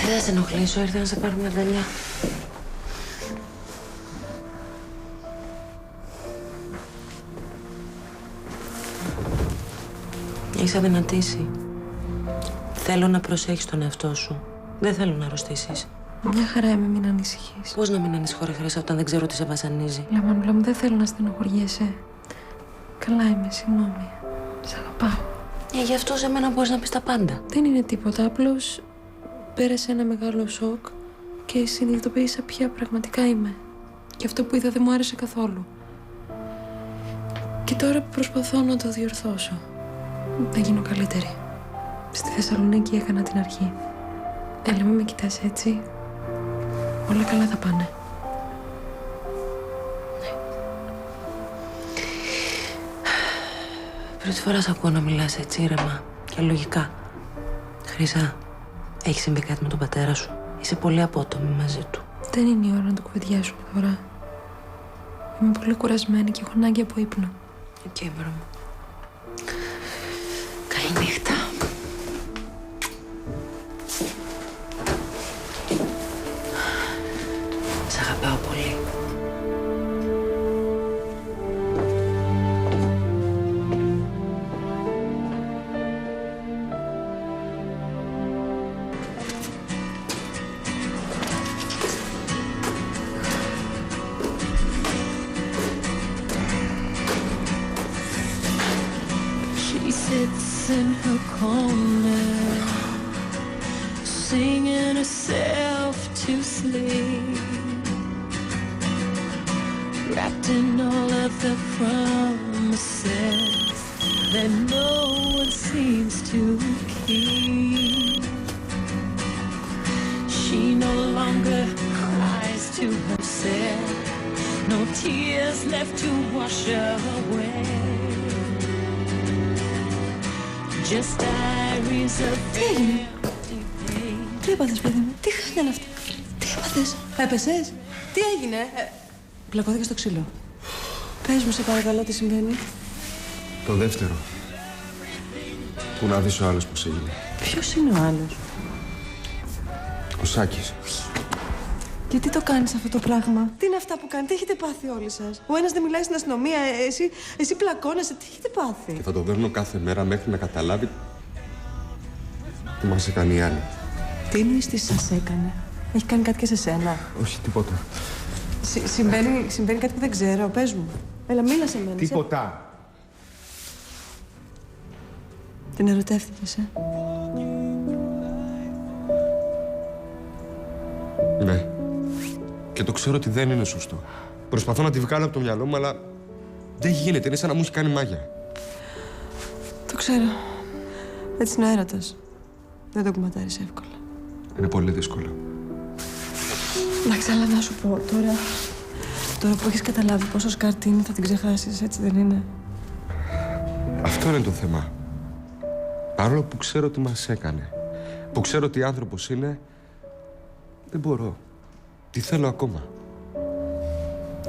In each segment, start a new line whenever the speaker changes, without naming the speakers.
Δεν θα σε ενοχλήσω, ήρθα να σε πάρουμε αγκαλιά. Έχεις αδυνατήσει. Θέλω να προσέχεις τον εαυτό σου. Δεν θέλω να αρρωστήσεις.
Μια χαρά είμαι, μην ανησυχείς.
Πώς να μην ανησυχώ, ρε Χρυσά, όταν δεν ξέρω τι σε βασανίζει.
Λαμανούλα μου, δεν θέλω να στενοχωριέσαι. Καλά είμαι, συγγνώμη. Σ' αγαπάω.
Γι' αυτό σε μένα μπορείς να πεις τα πάντα.
Δεν είναι τίποτα, απλώς πέρασε ένα μεγάλο σοκ και συνειδητοποίησα ποια πραγματικά είμαι. Και αυτό που είδα δεν μου άρεσε καθόλου. Και τώρα προσπαθώ να το διορθώσω. Να γίνω καλύτερη. Στη Θεσσαλονίκη έκανα την αρχή. Έλα, μην με κοιτάς έτσι. Όλα καλά θα πάνε.
Ναι. Πρώτη φορά σ' ακούω να μιλάς έτσι ήρεμα και λογικά. Χρυσά, έχει συμβεί κάτι με τον πατέρα σου? Είσαι πολύ απότομη μαζί του.
Δεν είναι η ώρα να το κουβεντιάσουμε τώρα. Είμαι πολύ κουρασμένη και έχω ανάγκη από ύπνο.
Οκ, μωρό μου. Καληνύχτα. Σ' αγαπάω πολύ.
She sits in her corner, singing herself to sleep, wrapped in all of the promises that no one seems to keep. She no longer cries to herself, no tears left to wash away. Just diaries of empty pain.
Τι έπαθες, παιδί μου? Τι χάλια είναι αυτά? Τι έπαθες? Έπεσες? Τι έγινε? Πλακώθηκες στο ξύλο. Πες μου, σε παρακαλώ, τι συμβαίνει.
Το δεύτερο. Πού να δεις ο άλλος πώς έγινε.
Ποιος είναι ο άλλος?
Ο Σάκης.
Και τι το κάνεις αυτό το πράγμα? Τι είναι αυτά που κάνει, τι έχετε πάθει όλοι σας? Ο ένας δεν μιλάει στην αστυνομία, εσύ πλακώνεσαι, τι έχετε πάθει?
Και θα το δέρνω κάθε μέρα μέχρι να καταλάβει τι μας έκανε η άλλη.
Τι εννοείς τι σας έκανε? Έχει κάνει κάτι και σε σένα?
Όχι, τίποτα.
Συμβαίνει κάτι που δεν ξέρω, πες μου. Έλα, μίλα σε μένα.
Τίποτα.
Την ερωτεύτηκες,
Ναι. Και το ξέρω ότι δεν είναι σωστό. Προσπαθώ να τη βγάλω από το μυαλό μου, αλλά δεν γίνεται. Είναι σαν να μου έχει κάνει μάγια.
Το ξέρω. Έτσι είναι ο έρωτας. Δεν το κουματάρεις εύκολα.
Είναι πολύ δύσκολο.
Εντάξει, αλλά να σου πω τώρα που έχεις καταλάβει πόσο σκάρτη είναι, θα την ξεχάσεις, έτσι δεν είναι?
Αυτό είναι το θέμα. Παρόλο που ξέρω τι μας έκανε, που ξέρω τι άνθρωπος είναι, δεν μπορώ. Τι θέλω ακόμα.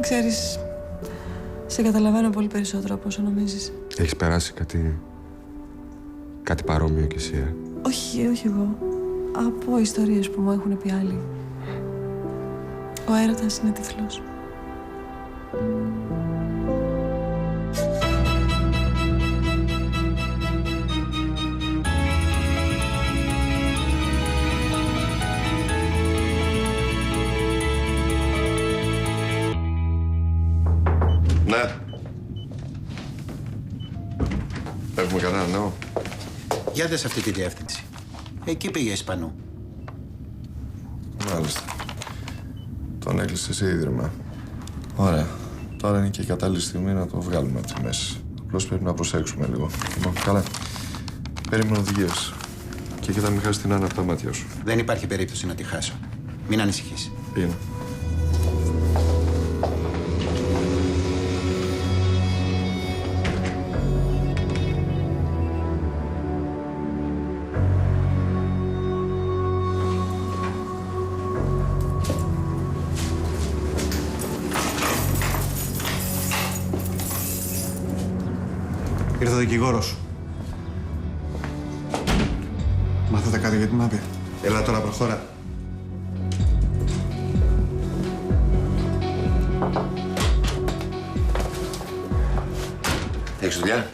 Ξέρεις, σε καταλαβαίνω πολύ περισσότερο από όσο νομίζεις.
Έχεις περάσει κάτι παρόμοιο κι εσύ,
Όχι εγώ. Από ιστορίες που μου έχουν πει άλλοι. Ο έρωτας είναι τυφλός.
Ναι. Έχουμε κανένα νέο.
Για δες αυτή τη διεύθυνση. Εκεί πήγε Ισπανού.
Μάλιστα. Τον έκλεισε σε ίδρυμα. Ωραία. Τώρα είναι και η κατάλληλη στιγμή να το βγάλουμε από τη μέση. Απλώς πρέπει να προσέξουμε λίγο. Λοιπόν, καλά. Περίμενε οδηγίες. Και κοίτα μην χάσει την Άννα από τα μάτια σου.
Δεν υπάρχει περίπτωση να τη χάσω. Μην ανησυχείς.
Είναι.
Ήρθε ο δικηγόρος σου. Μάθατε κάτι για την άδεια? Έλα τώρα, προχώρα.
Έχεις δουλειά?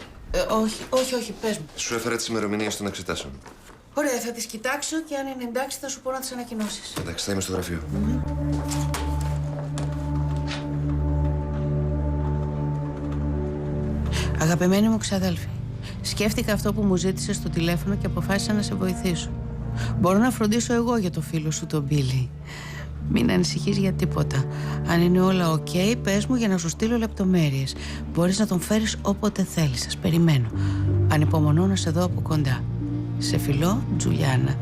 Όχι, πες μου.
Σου έφερα τις ημερομηνίες των εξετάσεων.
Ωραία, θα τις κοιτάξω και αν είναι εντάξει θα σου πω να τις ανακοινώσεις.
Εντάξει, θα είμαι στο γραφείο.
Αγαπημένη μου ξαδέλφη, σκέφτηκα αυτό που μου ζήτησες στο τηλέφωνο και αποφάσισα να σε βοηθήσω. Μπορώ να φροντίσω εγώ για το φίλο σου τον Μπίλι. Μην ανησυχείς για τίποτα. Αν είναι όλα ok, πες μου για να σου στείλω λεπτομέρειες. Μπορείς να τον φέρεις όποτε θέλεις. Σας περιμένω. Ανυπομονώ να σε δω από κοντά. Σε φιλώ, Τζουλιάνα.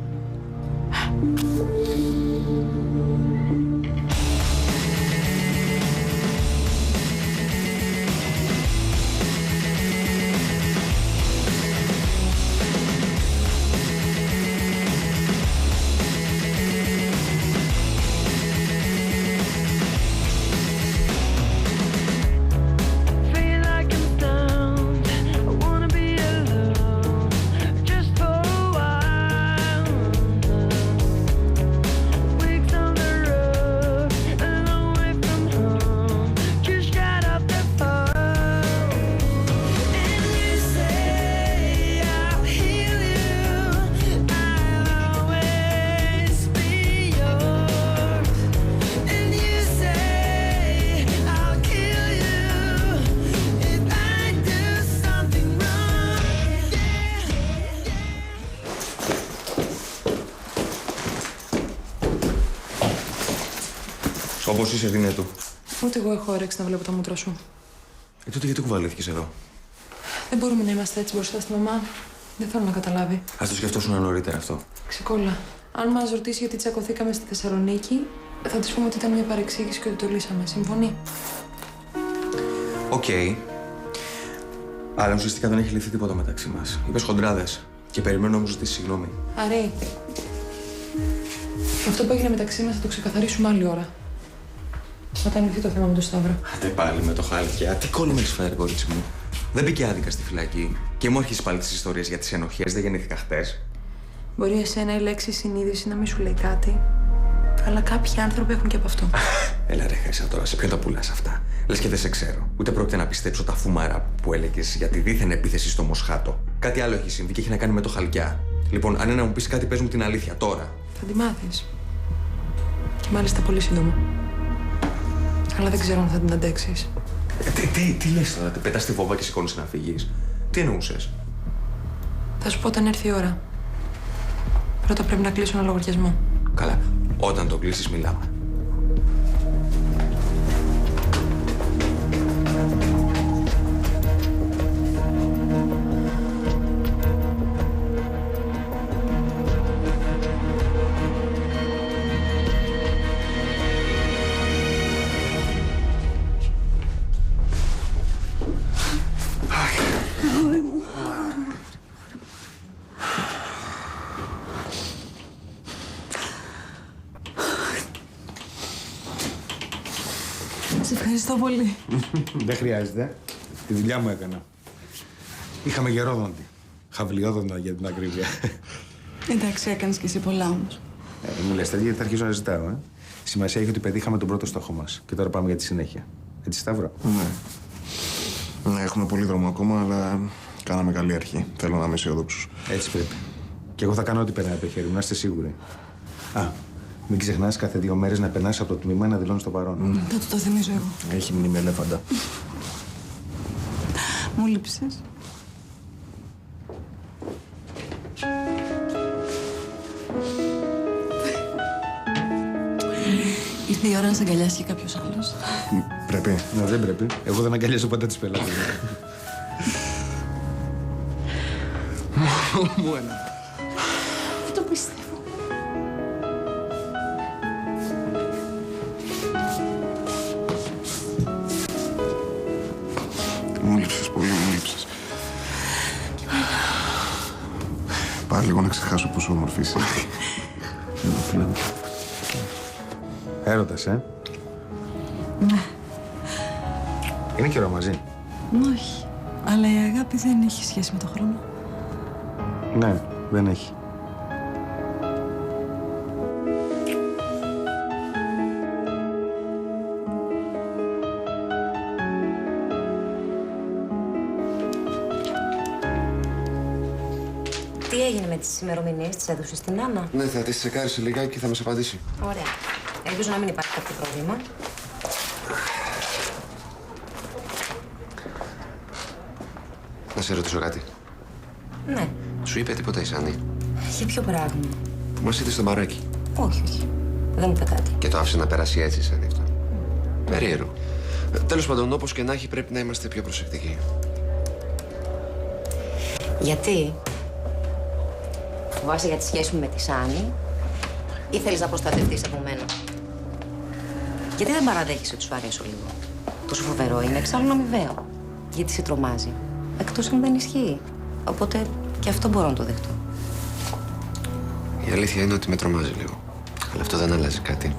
Όπως είσαι, δίνε του.
Ούτε εγώ έχω όρεξη να βλέπω τα μούτρα σου.
Τότε γιατί κουβαλήθηκες εδώ?
Δεν μπορούμε να είμαστε έτσι μπροστά στη μαμά. Δεν θέλω να καταλάβει.
Ας το σκεφτόσουν νωρίτερα αυτό.
Ξεκόλα. Αν μας ρωτήσει γιατί τσακωθήκαμε στη Θεσσαλονίκη, θα της πούμε ότι ήταν μια παρεξήγηση και ότι το λύσαμε. Συμφωνεί?
Οκ. Αλλά ουσιαστικά δεν έχει λυθεί τίποτα μεταξύ μας. Είπες χοντράδες. Και περιμένω να μου ζητήσεις συγγνώμη.
Αρή. Αυτό που έγινε μεταξύ μας θα το ξεκαθαρίσουμε άλλη ώρα. Όταν λυθεί το θέμα με τον Σταύρο.
Άντε πάλι με το χάλκια. Τι κόλλημα έχεις φέρει, κορίτσι μου? Δεν μπήκε άδικα στη φυλακή. Και μου έρχεσαι πάλι τις ιστορίες για τις ενοχές. Δεν γεννήθηκα χτες.
Μπορεί εσένα η λέξη συνείδηση να μην σου λέει κάτι, αλλά κάποιοι άνθρωποι έχουν και από αυτό.
Έλα ρε Χρυσά τώρα, σε ποιον τα πουλάς αυτά? Λες και δεν σε ξέρω. Ούτε πρόκειται να πιστέψω τα φούμαρα που έλεγες για τη δίθεν επίθεση στο Μοσχάτο. Κάτι άλλο έχει συμβεί και έχει να κάνει με το χαλκιά. Λοιπόν, αν είναι να μου πεις κάτι, πες μου την αλήθεια τώρα.
Θα τη μάθεις. Και μάλιστα πολύ σύντομα. Αλλά δεν ξέρω αν θα την αντέξεις.
Τι λες τώρα, πετάς τη βόμβα και σηκώνεις να φύγεις? Τι εννοούσες?
Θα σου πω όταν έρθει η ώρα. Πρώτα πρέπει να κλείσω ένα λογαριασμό.
Καλά. Όταν το κλείσεις, μιλάμε.
Σε ευχαριστώ πολύ.
Δεν χρειάζεται. Τη δουλειά μου έκανα. Είχαμε γερόδοντη. Χαυλιόδοντα για την ακρίβεια.
Εντάξει, έκανες και εσύ πολλά όμως.
Μου λες τέτοια γιατί θα αρχίσω να ζητάω, Σημασία έχει ότι πετύχαμε τον πρώτο στόχο μας. Και τώρα πάμε για τη συνέχεια. Έτσι, Σταύρο?
Ναι, έχουμε πολύ δρόμο ακόμα, αλλά κάναμε καλή αρχή. Θέλω να είμαι αισιόδοξος.
Έτσι πρέπει. Και εγώ θα κάνω ό,τι περνάει από το χέρι μου, να είστε σίγουροι. Α, μην ξεχνάς κάθε 2 μέρες να περνάς από το τμήμα να δηλώνεις το παρόν.
Θα του το θυμίζω εγώ.
Έχει μνήμη ελέφαντα.
Μου λείψες. Ήρθε η ώρα να σε αγκαλιάσει και κάποιος άλλος.
Πρέπει.
Ναι, δεν πρέπει. Εγώ δεν αγκαλιάζω πάντα τις πελάτες.
Μου ένα.
Δεν το πιστεύω.
Μου λείψες πολύ, μου λείψες. Πάρε λίγο να ξεχάσω πόσο όμορφη είσαι.
Έρωτας,
Ναι.
Είναι καιρό μαζί.
Όχι. Αλλά η αγάπη δεν έχει σχέση με το χρόνο.
Ναι, δεν έχει.
Τι έγινε με τις ημερομηνίες, τις έδωσες στην Άννα?
Ναι, θα τη τσεκάρει σε λιγάκι και θα μας απαντήσει.
Ωραία. Ελπίζω να μην υπάρχει κάποιο πρόβλημα.
Να σε ρωτήσω κάτι.
Ναι.
Σου είπε τίποτα η Σάνη
Για ποιο πράγμα?
που μας είδε στο μπαράκι?
Όχι, όχι. Δεν μου είπε κάτι.
Και το άφησε να περάσει έτσι, σαν αυτό. Περίεργο. Τέλος πάντων, όπως και να έχει, πρέπει να είμαστε πιο προσεκτικοί.
Γιατί? Φοβάσαι για τη σχέση μου με τη Σάνη ή θέλεις να προστατευτείς από μένα? Γιατί δεν παραδέχεσαι ότι σου αρέσω λίγο? Τόσο φοβερό είναι, εξάλλου αμοιβαίο. Γιατί σε τρομάζει. Εκτός αν δεν ισχύει. Οπότε και αυτό μπορώ να το δεχτώ.
Η αλήθεια είναι ότι με τρομάζει λίγο. Αλλά αυτό δεν αλλάζει κάτι.